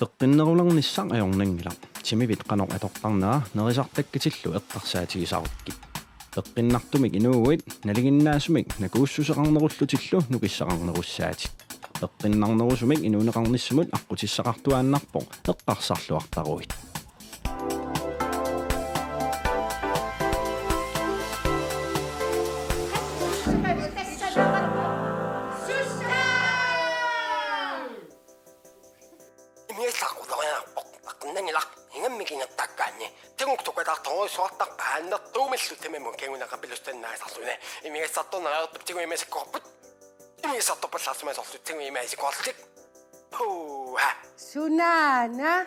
Peqqinnerulernissang ajornangila timivit qanoq atortarnera nerisartakkitилlu eqqarsaatigisarukki peqqinnartumik inuuit naliginnaasumik nakuussuseqarnerullutillu nukissaqarnerussaati peqqinnarnerusumik inuuneqarnissumut аққутиссақартуааннарпоқ эққарсарлуартаруит 수학딱반너또밀수 때문에 갱우나가 빌렸던 나사수네 이미 썼던 나가 지금 이메시 거붙 이미 썼던 벌사수면서 지금 이메시 거스직 호하 Sunana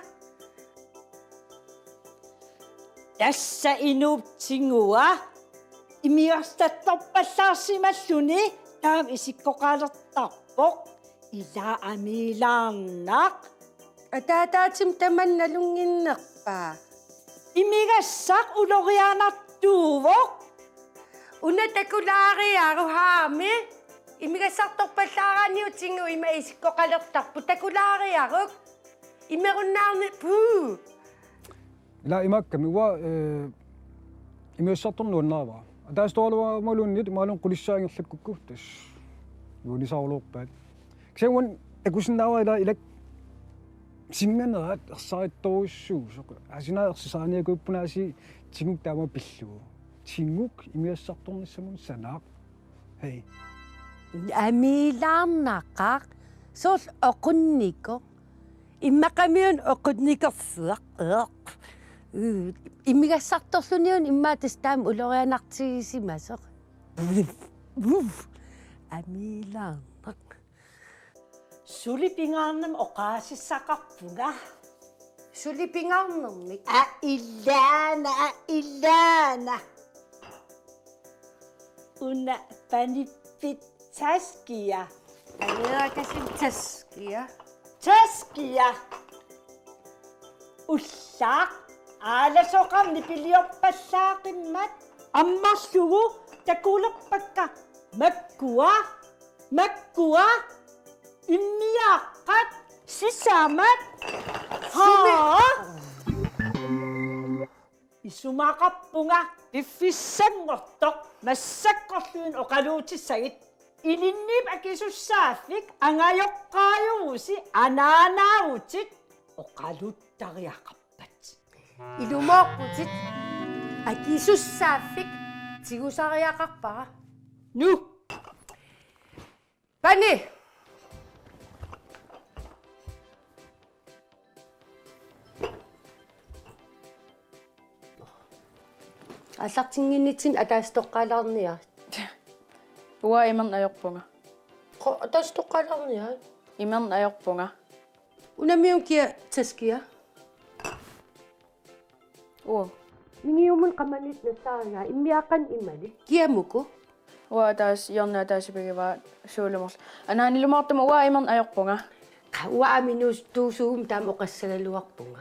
Tässä inuptingua imiorstattorpallaarsimalluni taam isikkoqalertarpoq ila amilaarnaq Atataatim tamannalunginnerpa imigassaq ulorianartuuvoq Unatakulaariaru haami imigassartorpallaaraaniutingu ima isikkoqalertarpu takulaariaruk imerunnaarni puu لا إماك موا إميساتون لونابا أداس طالوا مالون نيت مالون كل شيء يخلقكوا تش يوني ساولوك بعد كسيون أكوسنا ولا إلك سيمنا هاد صايد توشو عشان أخصاني أقول بناسي تيموك تاما بيلو تيموك إميساتون يسمون سناق هاي Amilaarnaqaq sool oqunniko immaqamiun oqunnikersiaq imigassartorluniun immaatas taam ulorianartigisimasoq Amilaarnaq sulipingaarnam oqaasissaqarpunga sulipingaarnernik ilaana una panippitsaskia Aneerakasin taskia taskia ullaaq aalasoqarni piliorpallaaqimmat ammarlugu takuulerpakka makkua immiaaqqat sisaamat haa isumaqarpunga piffissangortoq massaqqorluun oqaluutissagit ilinniip akisussaafik angajoqqaajurusi anaanaarutit oqaluuttariaqarpat ilumooqqutit akisussaafik tigusariaqarpara nu Pani Аллартингиннитсин атаастоққалаарниа Уа имерн ajorpunga. Қо атаастоққалаарниа Имерн ajorpunga. Унамиун кия таския Уа. Миниумун қаманит насаарга иммиаққан иммали киамуку Уа таас ярна таасипигива суулумерл. Анаанилумаартама уа имерн ajorpunga. қауааминус туусуум таам оқассагалуарпунга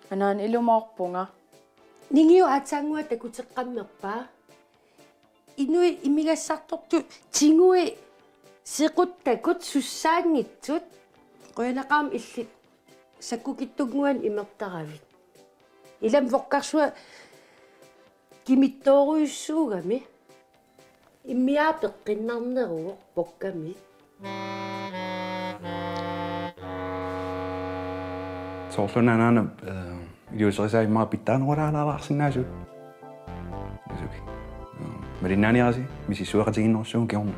Анаанилумаарpunga. нингиу атсаангуа такутеққаммерпаа инуи имигассарторту тингуи сеқуттакут суссаангитсут қуянақаам иллит саккукиттугнуан имертаравит илам воккарсуа кимиттооруйуссуугами иммиаа пеққиннарнеруо покками соорлунанаана илиусерисаиммаа питтаанерулаалаалаарсинаасу асуки маринааниараси мисиссуақатигиннерсуун киорна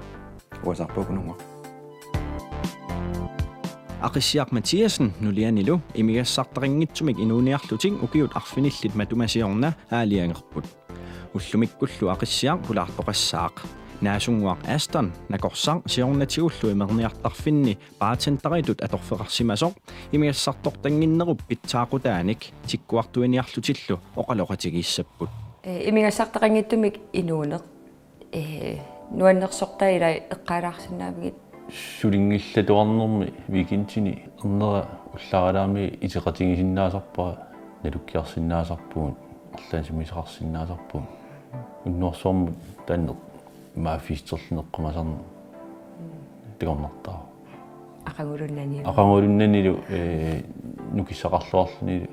уасарпукунунга Ақиссиақ Матиасен нулианиlu имигассартарингитсумик инуuniarluting ukiut arfinillit matumasiorna аалиангерпут уллумиккуллу ақиссиақ пулаартоқассаақ наасунгуақ Aston накорсаа сиорнатигуллу имерниартарфинни баатентаритут аторфеқарсимасоқ имигассартортангиннеруп питсаақутааник тиккуартуиниарлутиллу оқалоқатигииссаппут имигассартақангиттумик инуунеқ нуаннерсортаила эққалаарсинаавгит сулингиллатуарнэрми викинтини эрнера уллааралаами итеқатигисиннаасарпара налуккиарсиннаасарпуун арлаасимисеқарсиннаасарпуун уннуарсуарму таанне мафистерлинеққумасарна тигорнартаа ақангулуннанилу нукиссақарлуарлунилу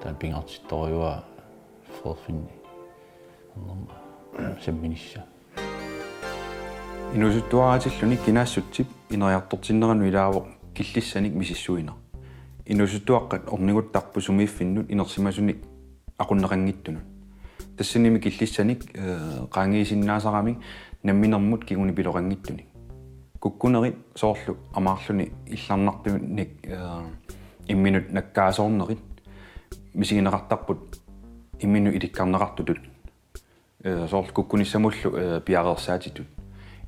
таан пингартитторюа форфинни аннерма самминисса инусуттуаратиллуни кинаассутсип инериартортиннерану илаавоқ киллиссаник мисиссуина инусуттуаққат орнигуттарпу сумииффиннут инерсимасуник aqunneqanngittunut тассаними киллиссаник qaangiisinnaasarami намминермут кигуни пилоqanngittuни куккунерит соорлу амаарлуни илларнартимик имминут наккаасоорнерит мисигинеқартарпут иммину иликкарнеқартутут соорлу куккуниссамуллу пиареерсаатитут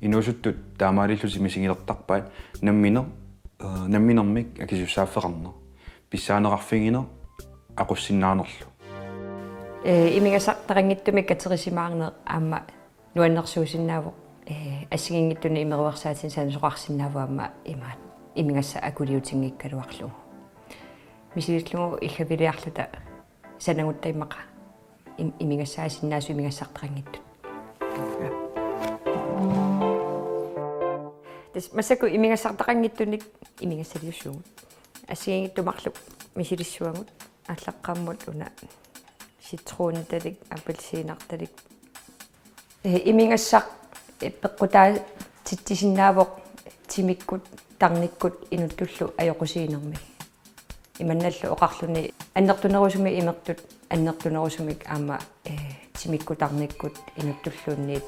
инусуттут таамаалиллуси мисигилертарпаат намминермик акисуссааффеқарнер писсаанеқарфигинер aqussinnaanерлу имигасартарангиттумик катерисимаарнер аама нуаннерсуусиннаавоқ ассигингиттуни имеруарсаатин санасоқарсиннааваама имаат имигасса акулиутингиккалуарлу мисилиллугу иллавилиарлута санагуттаймақа имигассаасиннаасу имигассартарангиттут тас масаку имигассартарангиттуник имигассалиуссуугут ассигингиттумарлу мисилиссуагут аллаққаммут уна ситруунаталик апельсинарталик имингассақ пеққутаа титтисиннаавоқ тимиккут тарниккут инуттуллу аёқусиинерми иманналлу оқарлуни аннертунерусуми имертут аннертунерусумик аама тимикку тарниккут инуттуллуунниит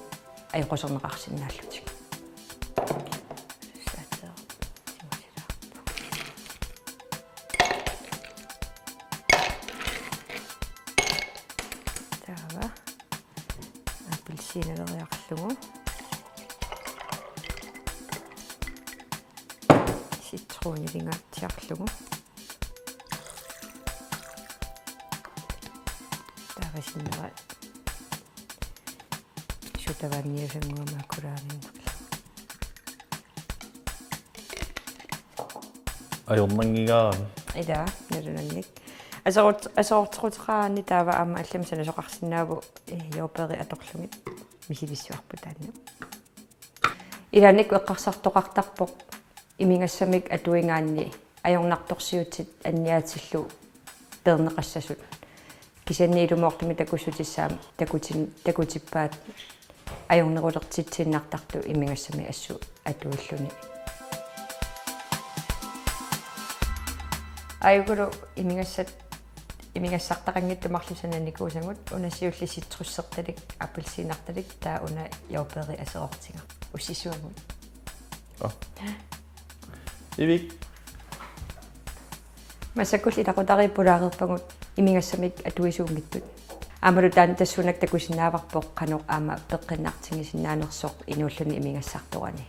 аёқусернеқарсинааллутик апельсинерриарлугу ситруунилингаатсиарлугу тавасиннера сутаванниусангуамааккулааниннерла ajornangigaami ида налунанник асоортеқутеқаани таава аама аллами санасоқарсинааву йоопери аторлугит мисилиссуарпу таанна иланик эққарсартоқартарпоқ имингассамик атуингаанни ajornartorsiutsit анниаатиллу пернеқассасут кисанниилумоортуми такуссутиссаам такутиппаат ajornerulертитсиннартарту имингассами ассу атуиллуни айгуру имингассартақангиттумарлусананикуусангут унасиулли ситруссерталик апельсинарталик таа уна йоопери асеортинга уссисуагут ивик масаккул илақутариппулаарерпагут имингассамик атуисуунгитпут аамалу таан тассунак такусинааварпоқ каноқ аама пеққиннаартингисиннаанерсоқ инууллуни имингассарторани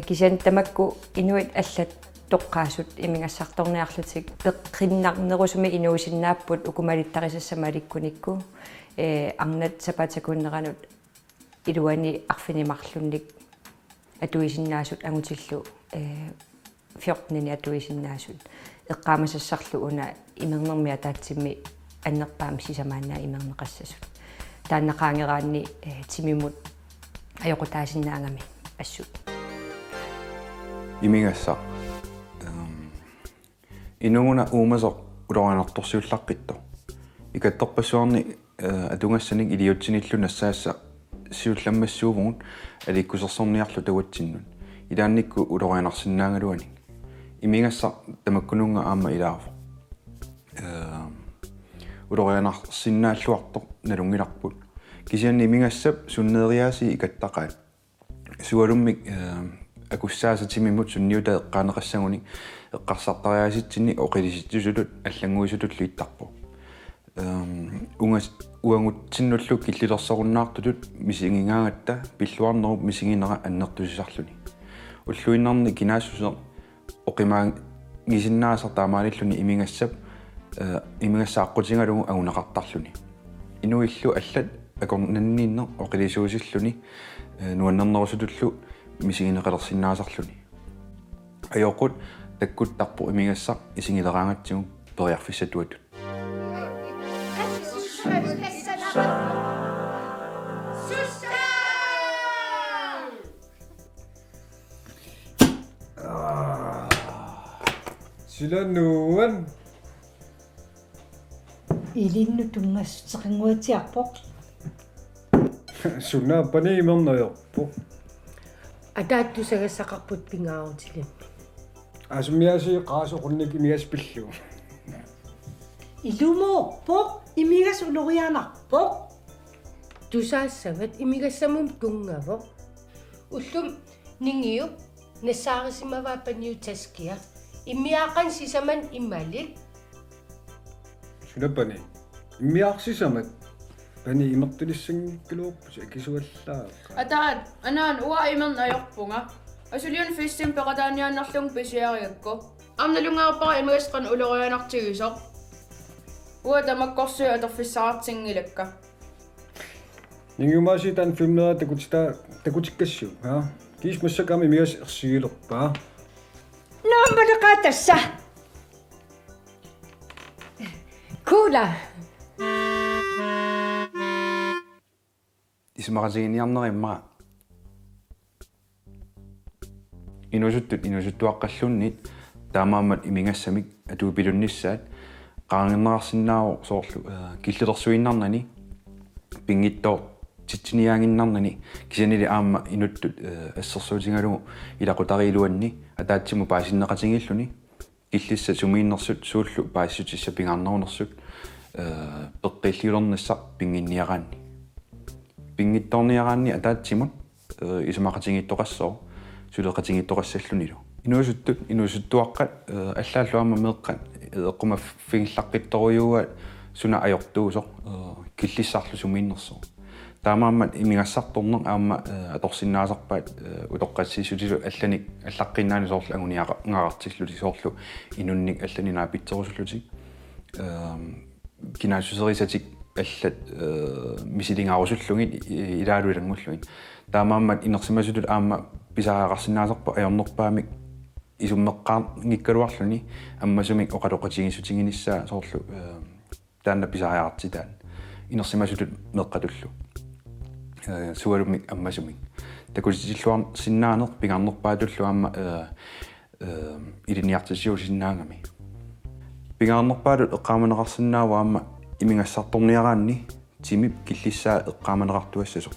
кисан тамакку инуит аллат тоққаасут имингассарторниарлутик пеққиннарнерусуми инуусиннааппут укумалиттарисассамаликкуникку арнат сапатакуннеранут илуани арфинимарлунник атуисиннаасут ангутиллу 14 атуисиннаасут эққаамасассарлу уна имернермиа таатсимми аннерпаам сисамаанаа имернеқассасут тааннақаангераанни тимимут аёқутаасиннаангами ассут имигасса инугуна уумасоқ улорианерторсиуллаққитто икатторпассуарни атунгассаник илиутсиниллу нассаасса сиулламмассуувгут аликкусерсорниарлу таватсиннут илаанникку улорианарсиннаангалуани имигасса тамаккунунга аама илаава улорианарсиннааллуартоқ налунгиларпут кисианни имигассап суннериааси икаттақаат суалуммик акуссаасатимиммут сунниута эққаанеқассагуни эққарсартариаситсини оқилиситтусулут аллангуисутуллу иттарпу уангутсиннуллу киллилерсоруннаартутут мисигингаагатта пиллуарнеруп мисигинера аннертусисарлуни уллуиннарни кинаассусер оқимаан гисиннаасар таамаалиллуни имингассап имингассааққутингалугу агунеқартарлуни инуиллу аллат акорнаннииннер оқилисуусиллуни нуаннернерусутуллу мисигинеқалерсиннаасарлуни аёқут таккуттарпу имигасса исигилераангатсигу периарфиссатуатут Silanuan. Ilinnu tungassaqinguatiarpoq. Sunna pani imernayorpo. Ataattu sagassaqarput pingaarutilampi. Asmiasi qaasoqunnik imigaspillu. Ilumorpoq imigas ulorianarpoq. Tusaassavat imigassamum kungavo. Ullum ningiup nassaarissimavaa paniutaskia. Immiaqan sisaman imalik. Sunna pani. Immiarsisamat. Pani imertulissanngikkaluorpus akisuallaa. Ataat, anaan uwa iman ayokpunga. Asulian fissin peqataaniannarlung pisiariakko. Amnalungaarpara imigasqan ulorianartigisoq. Uwa tamakkorsu atorfissaartingilakka. Ningiumasi tan filmnera takutikkassuu, ha? Kiis massakam imigas ersigilerpaa. Naammalaqaatassa. Kuula. Ismaqasigiниарнериммара инусуттуаққаллуннит таамаамат имингассамик атуупилуннissaат qaanginnerarsinnaavo soorlu killitersuinnarnani pingittoo titsiniaanginnarnani kisanili aamma inuttut assерсуутингалугу илақутариилуанни атаатсиму паасиннеқатингиллуни киллисса сумииннэрсут сууллу паассутисса пингарнерунерсут пеққиллиулернissaq пингинниараанни пингитторниараанни атаатсимут исумақатингиттоқассоо сулеқатингиттоқассаллунилу инусуттуаққат аллааллуама меэққат эққума фигиллаққитторуйуа суна ajortuusoq киллиссаарлу сумииннерсоо таамааммат имигассарторнер аама аторсиннаасарпаат утоққассиисутилу алланик аллаққиннаани соорлу агуниақартиллути соорлу инунник алланинаа питсерусуллути кинаасусерисатик аллат мисилингаарусуллугит илаалуилангуллугит таамааммат инерсимасутут аама писаарақарсинаасарпа аёрнерпаамик исуммеққарнгиккалуарлуни аммасумик оқалоқатигисутингиниссаа соорлу таанна писаариартитаан инерсимасутут меққатуллу суалумик аммасумик такуситиллуар синнаанер пигарнерпаатуллу аама илиниартисиусиннаангами пигарнерпаалут эққааманеқарсинаава аама имингассарторниараанни тимип киллиссаа эққааманеқартуассасо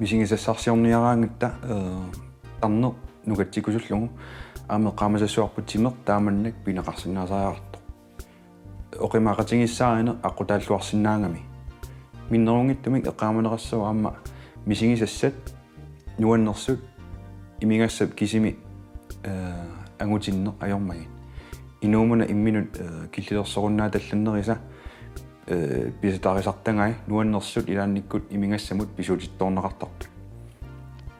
мисингисассарсиорниараангатта тарнер нугатсикусуллугу аама эққаамасассуарпут тимер тааманнак пинеқарсинаасариарто оқимаақатингиссаарина аққутааллуарсинаангами миннерунгиттумик эққааманеқассава аама мисингисассат нуаннерсут имингассап кисими ангутиннеқ аёрмагин инуумуна имминут киллилерсоруннаа талланнериса писатаарисартангай нуаннерсут илаанниккут имингассамут писуутитторнеқартарпут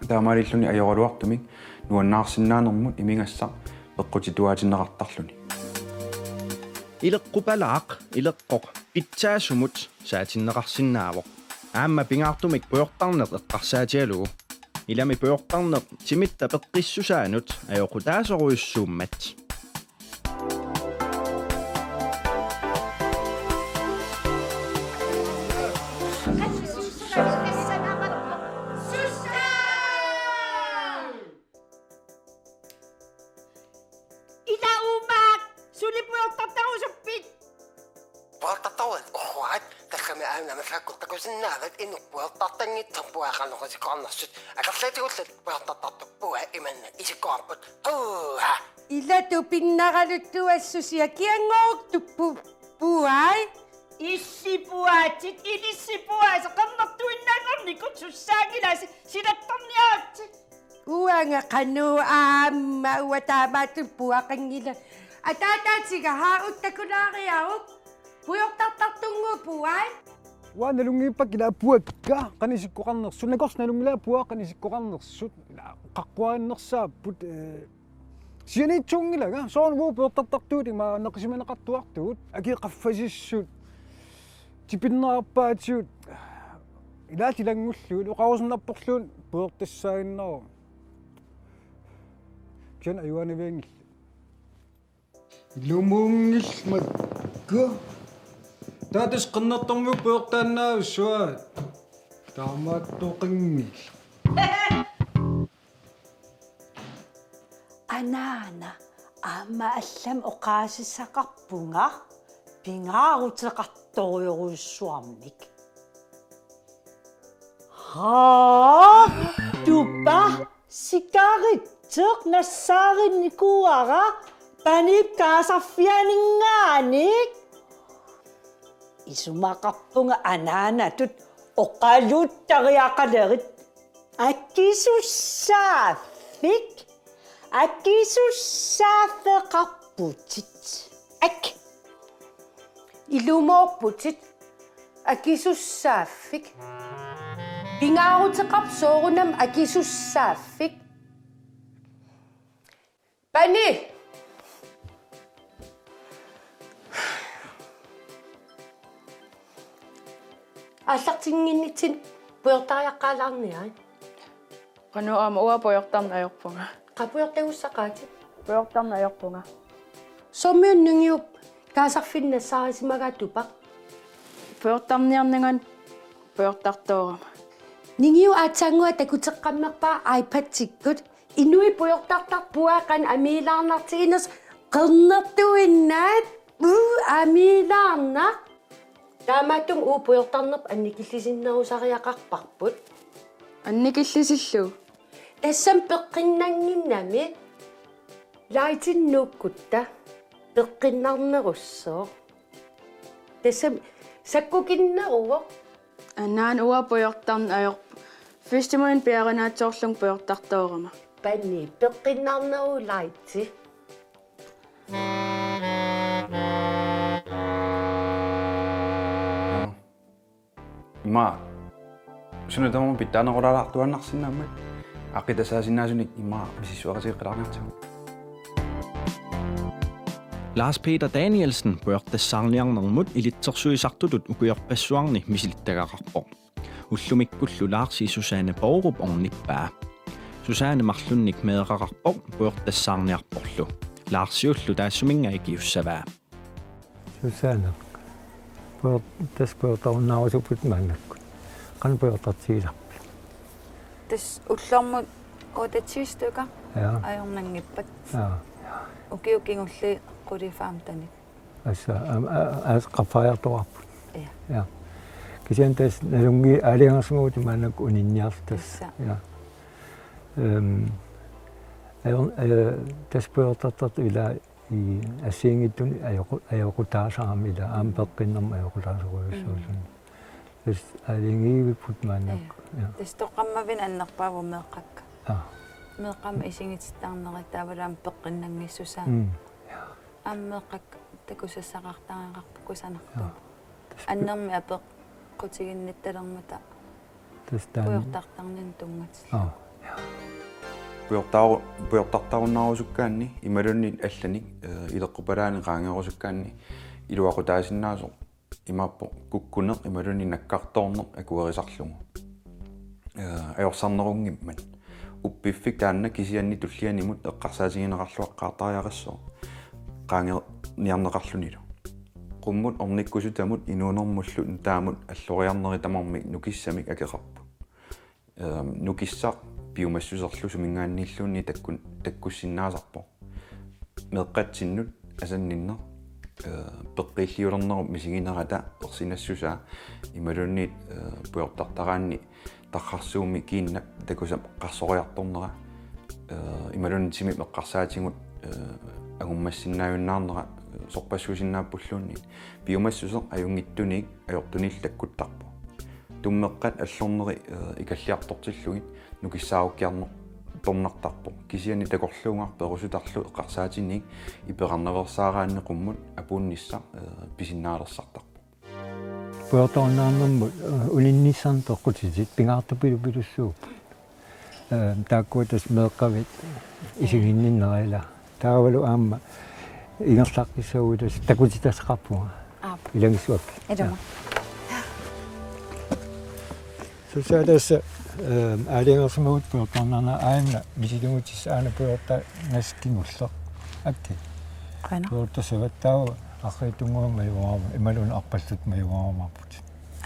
таамаалиллуни аёралуартумик нуаннаарсинаанермут имингассаа пеққутитуаатиннеқартарлуни илеққупалаақ илеққоқ питсаасумут саатиннеқарсинаавоқ аама пингаартумик пуйортарнеқ эққарсаатиалугу илами пуйортарнеқ тимитта пеққиссусаанут аёқутаасоруйуссууммат Vuoltatauet ohuat, takami aina me sakkuttakusinnaavat inukvuoltartangittampuaqanorisiqarnarsut aqerlaatikullat vuoltartartu puha imanna isikoarput puha Ilatu pinnaraluttuassusia kiangoortuppu puai. Issipuaatit ilissipuaasa qannartuinnaangernikut sussaangilasi sinattorniaatsi. Uanga qanu aamma uataamaatun puaqangila. Ataataatsiga haauttakulaariarup. Puyortartartungu puai. Waanalungiippak ilaapuakka qanisikkoqarnersu nakorsnalungilaapuaa qanisikkoqarnersut qaqquaannersaapput sianiitsuungilaga soornuu puyortartartuut ima neqisimaneqartuartugut akiiqaffasissut tipinnerarpaatiut ilaatilanngulluut uqarusinnarporluun puyortassaaginneru kian ayuaniviangilla ilumuungillmakku tatas qinnertormu puyortaannaavissuat taamaattoqinngilla Anana Аама аллам оқаасиссақарпунга пингаарутеқарторюруссуарник. Тупа сикаритсеқ нассааринникуара панип каасарфианингааник. Исумақарпунга анаанатут оқалуттариақалерит аккисуссааффик аккисуссааффеқарпутит ак Илумоорпутит акисуссааффик пингаарутеқарсоорунам акисуссааффик пани аллартингиннитсин пуйортариаққаалаарниа Qanu aama uapuyortarna ajorpunga. qapуйортагуссақаати Puyortarna ajorpunga. соммиуннунгиуп каасарфиннассаарисимагааттупа Puyortarniarningan puyortartoorama. нингиу аатсаангуа такутеққаммерпаа айпатсиккут инуи пуйортартар пуақан амилаарнартигинас қернертуиннаат амилаарна таамааттум уу пуйортарнерп анникиллисиннерусариақарпарпут Annikillisillu. тассам пеққиннангиннами лаитиннууккутта пеққиннарнеруссоо тассам саккукиннеруво Annaan uapuyortarna ajor. Festimunin piarinaatsoorlung puyortartoorama. панни пеққиннарнеру лаити Има сунатаму питтаанерулаартуаннарсинааммат ақитасаасиннаасуник има мисисуарисеққилаарнартигу. Lars Peter Danielsen puyortassarniarnermut ilitsersuisartulut ukuyerpassuarni misilittagaqarpo. Ullumikkullu Larsi Susanne Borup ornippaa. Susanne marlunnik meeqaqarpo puyortassarniarporlu. Larsiullu taassumingaiki Susanne. Puyortarnaarusuput maannakku. Qan puyortartigilarpu. Tas ullermut otatisistuka ajornangippat. Ukiukingulli qulifaamtanik. Assa qaffaajartuarput. Ja. Kisian tas nalungi aliangasmuut maannakku uninniartas. Ja. Tas puyortartart ila i asiingittuni ajoqutaasaarmi ila aampeqqinnerma ajoqutaasuruissuusun. Tas aliangiiviput maannakku. Ja. Tas toqammavin annerpaavu meeqqakka. Meeqqama isingitsittarneri taavalaam peqqinnangissusaan. Ammeeqqak takusassaqartariaqarpukusanartu. Annermi apeq qutiginnittalermata. Tas taan puyortartarnin tungat. Puyortartarunnaarusukkaanni imalunni allanik ileqqupalaani qaangerusukkaanni iluaqutaasinnaasoq imappo kukkuneq imalunni nakkartoorneq akuerisarlugu. Ajorsaarnerungimman uppiffik taanna kisianni tullianimut eqqarsaatigineqarluaqqaartariaqassoo qaangerniarneqarlunilu. Qummut ornikkusutamut inuunermullu taamut alloriarneri tamarmik nukissamik akeqarpu. Nukissaq biomassuserlu sumingaannilluunni takkussinnaasarpo. Meeqqatsinnut asanninner peqqilliulernerup misiginerata ersinassusaa imalunni puyortartaraanni tarrarsuumi kiinna takusam qarsoriartornera imalunni timi meqqarsaatigut agummassinnaayunnaarnera sorpassuusinnaapulluunni biomassuser ajungittunik ajortunil takkuttarpo. Tummeqqat allorneri ikalliartortillugit nukissaarukkiarner tornartarpo kisiani takorluungarpe erusutarlu eqqarsaatinik ipeqarnaversaaraanni qummut apuunnissa pisinnaalersartarpo. Puyortarnaarnermut uninnissaarn toqqutisit pingaartupilupilussuup. Taakkuutas meeqqavit isiginninnerila taavalu aamma ingerlaqqissauutas takutitasqarpunga. Ilangissuakki. Idama. Susaadassa aliangersmuut puyortarnaarna aimna misilungutis aana puyorta naskingulleq akki. Qana. Puyortasavattaawa aqqitunguama yuaama imaluna arpallut mayuaamaput.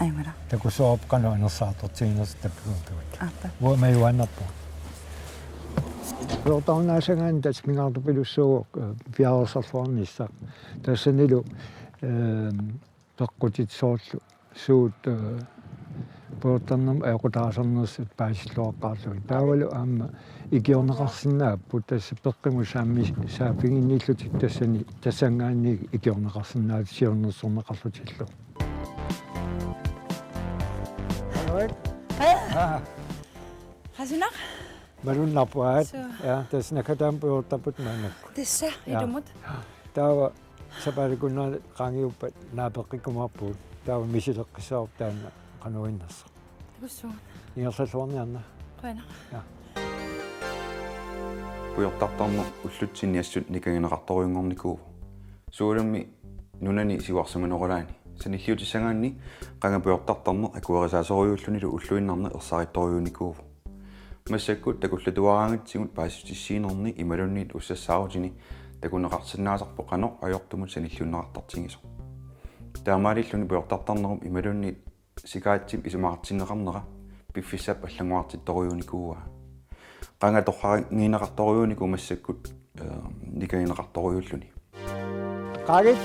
Aimara. Takusoop qanu anersaartortiginersi tappuuntuut. Appa. Wa mayuannarpu. Puyortarnaassangaan tas mingaartupilussuuq piarersarluarnissaq tassanilu peqqutitsoorlu suut puyortarnam aqutaasarnersut paasillooqqaarlugi taavalu aamma ikiorneqarsinnaappu tassa peqqimu saammi saapinginniillutik tassani tassangaanni ikiorneqarsinnaat siornersorneqarlutillu Hasunaq? Malunarpuaat ja tas nakatam puyortarput maanak Tissa, idumut. taava sapalikunna qaangiuppat naapeqqikumarpuut taava misileqqissaarp taanna qanuinnersa Kussu. ingersalluarniarna Qana. puyortartarner ullutsinniassut nikagineqartoriungornikuuvu suulammi nunani siuarsumanorulaani sanilliutissangaanni qanga puyortartarner akuerisaasoruyuullunilu ulluinnarne ersarittoriuunikuuvu массаккут такуллатуараангатсигут паассутиссиинерни ималунниит уссассаарутини такунеқарсинаасарпо қано ajortumut саниллуннеқартартигисо таамаалиллуни пуйортартарнерум ималунниит сикаатсим исумақартиннеқарнера пиффиссап аллангуартитторюуникууа қанга торхарангинеқарторюунику массаккут никагинеқарторюуллуни qaagit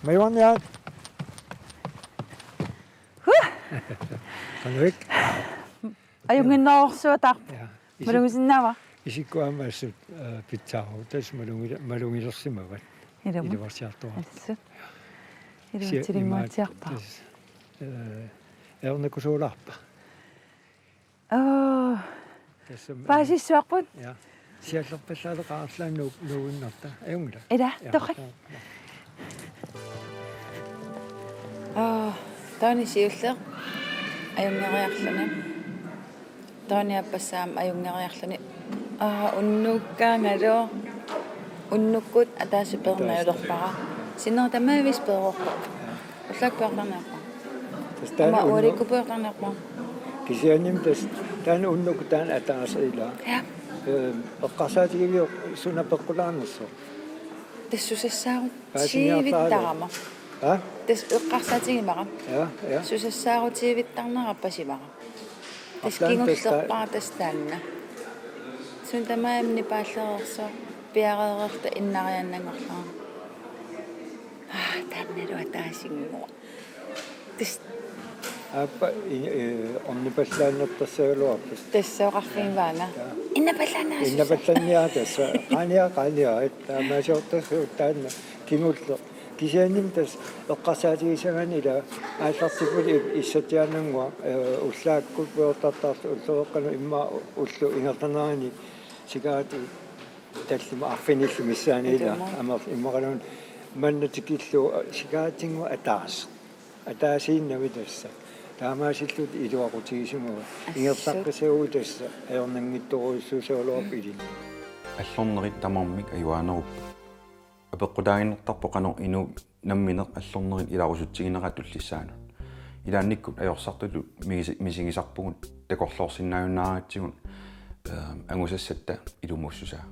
mayuarniaat qanuik Ajunginnaorsuataq. Malungisinnaava. isikkuamaassut pitsaaru tas malungilersimavat iluvarsiartua Assut. Iluatilinguatiarpa. ernakusuularpa Paasissuarput. ja siallerpallaaleqaarlaan nuuinnerta ajungila Ida, toqak. Taani siulleq. Ajungeriarluna. Taani appassaam ajungeriarluni. Unnukkaangalu. Unnukkut ataasupernaulorpara. Sinertamaavis peerorpa. Ullakpuartarnerpa. Ama ualikkupuartarnerpa. kisianim tas taan unnuk taan ataasila Ja. eqqarsaatigiu sunapeqqulaannerso Tassusassaaru tiivittarama. ha Tas eqqarsaatigimaqa. ja Susassaaru tiivittarnerappasimaqa. Taskingullerpaa tastaanna. Suntamaamni paallererso piareererta innariannangorlaa. Tannalu ataasinguo. Tas appa onnipallaannertassagaluarpus tassoqarfiimaanga. Innapallaanaa. innapallanniaa tassa qaania taamaasiortassuut taanna kingullo kisianim tas eqqarsaatigisagaanila aallartipuli issatianangua ullaakku puortartarlu ullereqqanu imma ullu ingertanarani sikaati tallima arfinillu missaaniila amar immaqalun mannatikillu sikaatingua ataasiinnavi tassa таамаасиллут илуақутигисумава ингертаққисагуу тасса аернангитторуйссуусаалуарп илин аллорнерит тамармик аюаанеруппа апеққутаагиннертарпо қано ину намминеқ аллорнерит иларусутсигинера туллиссаанут илаанниккут аёрсартулу мисигисарпугут такорлоорсиннааюннааратсигут ангусассатта илумуссусаа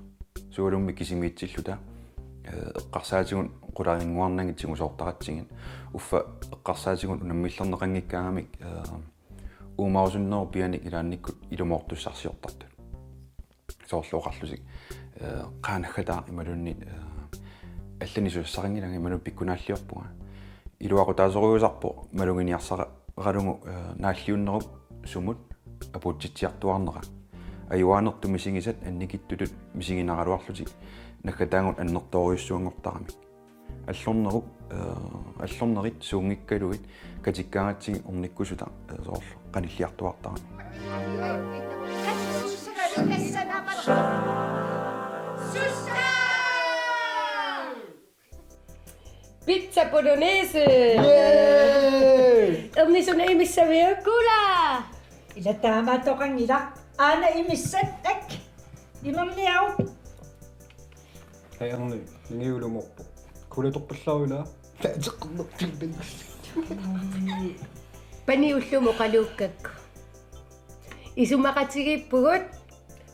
суалумми кисимиитсиллута эққарсаатигун qularinguarnangitsiguun soortaratsigin uffa eqqarsaatigun unammiillerneqanngikkaamik uumausunneru pianik ilaannikkut ilumortussarsiortartu soorluoqarlusik qaanaggataa imalunni allani suussaqangilangi imalu pikkunaalliorpuga iluaqutaasoruusarpo malunginiarsaqalungu naalliunnerup sumut apuutsitsiartuarnera ayuaanertu misingisat annikittulut misinginaraluarlutik nakataangun annertoriussuangortaramik аллорнерит суунгиккалуит катиккааратсиги орниккусута соорлу каниллиартуартарами Pizza bolognese! Ernisuna imissaviukkula! Ila taamaatoqangila aana imissattak. Imamniau. аерни нигиулуморпо кулаторпалларула таатеққернертилбан Pani ullumu qaluukkakku. Isumaqatigippugut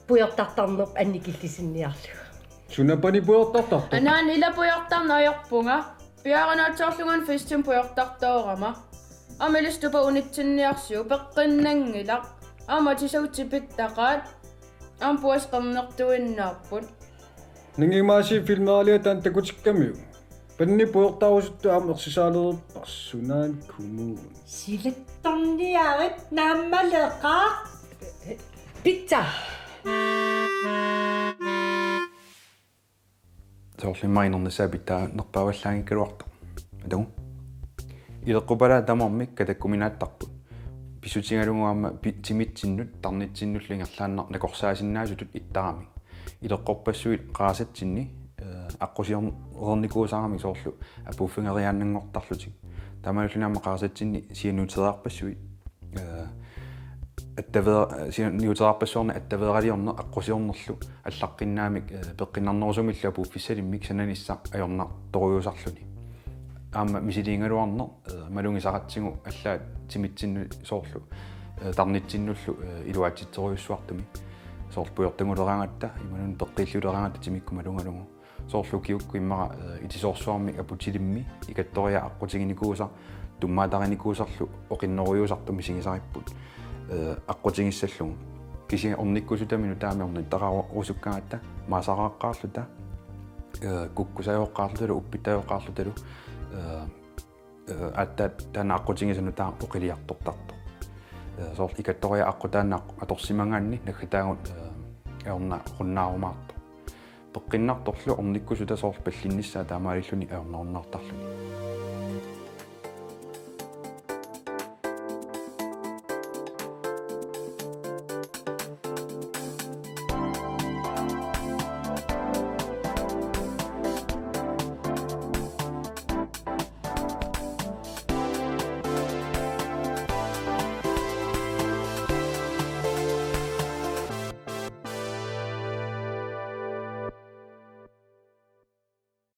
puyortartarnerp annikillisinniarlugu. сунапани пуертартарта Анaan ilapujortarnaajorpunga. Piaranaatsarlugun fistum pujortartoorama. Amilistupa unitsinniarsiu peqqinnangilaq. Amatisautsipittaqaat. Ам пуасқарнертуиннааппут. Нингимааси филмеалиа таан такутиккамиу. Панни пуертаарусутту аама ерсисаалерпарсунаан кумуун. Силатторниарит нааммалеқаа пицца. соорлиммаинернасаапиттаа нерпааваллаангиккалуарта атагу илеққупала тамармик катаккуминааттарпут писутингалугуаама тимитсиннут тарнитсиннуллингерлааннар накорсаасиннаасутут иттарами илеққорпассуит qaasatsinni аққусиорникуусаарами соорлу апуффингериааннангортарлутик тамалуллинаама qaasatsinni сианутераарпассуит аттавеа аттавеералиорне аққусиорнерлу аллаққиннаамик пеққиннарнерусумилла пуффиссалиммик сананиссаа аёрнар торуйусарлуни аама мисилиингалуарнер малунгисаратсигу аллаат тимитсинну соорлу тарнитсиннуллу илуатситсеруйуссуартуми соорлу пуйортангулераангатта иманун пеққиллулераангатта тимикку малунгалугу соорлу киукку иммара итисоорсуарми апутилимми икатториа аққутигиникууса туммаатариникуусарлу оқиннеруйуусартуми сигисариппут аққутингиссаллугу кисига орниккусутамину таамиорни тараарусуккаагатта маасарааққаарлута куккусаёоққаарлуталу уппитаёоққаарлуталу атта танааққутингисану таа оқилиартортарто соор икатториа аққутаанна аторсимангаанни наггатаагут аорна қуннаарумаарто пеққиннарторлу орниккусута соор паллинниссаа таамаалиллуни аорнаарнартарлуни